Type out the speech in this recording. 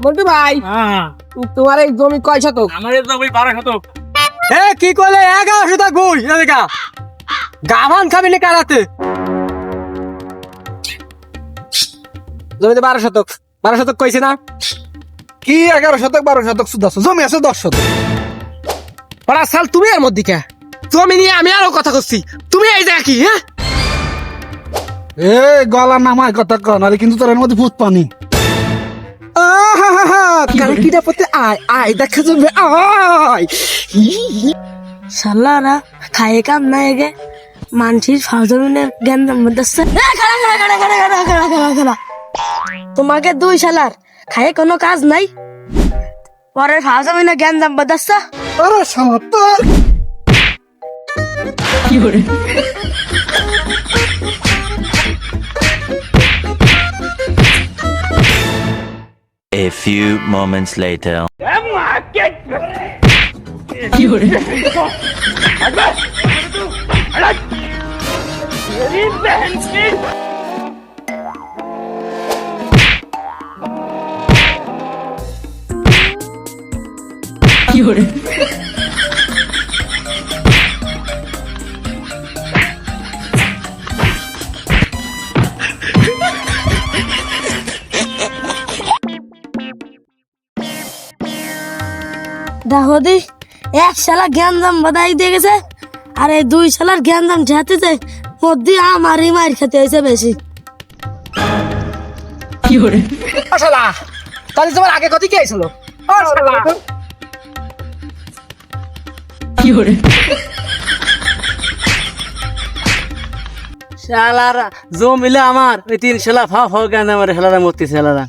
বলটু ভাই তোমার এই জমি কয় শতক? আমার এই জমি 12 শতক। কি করলে 11 শতক বই এদিকা গাভান খাবি না কারাতে জমিতে 12 শতক কইছে না কি 11 শতক 12 শতক সুদ আছে জমি আছে 10 শতক। পড়া সাল তুমি এর মধ্যে কে? জমি নিয়ে আমি আরো কথা করছি, তুমি এই জায়গা কি? হ্যাঁ এ গলা নামায় কথা কর নালে কিন্তু তোর এর মধ্যে ভূত পানি। কালকিটা পড়তে আয় আয় দেখা যাবে আয়। শালারা খায় কাম নাই গে মানসির ফাজমিনের জ্ঞান মধ্যে তোমাকে দুই শালার খায় কোনো কাজ নাই পরে ফাজমিনের জ্ঞান দাম বদাচ্ছে আরে শালা তোর A few moments later. দেখো দি এক শালা জ্ঞান দাম বদাই দিয়ে গেছে আর এই দুই শালার জ্ঞান দাম ঝাঁতেছে মধ্যে আমারই মার খেতে হয়েছে বেশি। শালা তাহলে তোমার আগে কত কি আইছিল? শালারা জমিলে আমার ওই 3 শালা ফাও ফাও গান আমার শালারা মরতে শালারা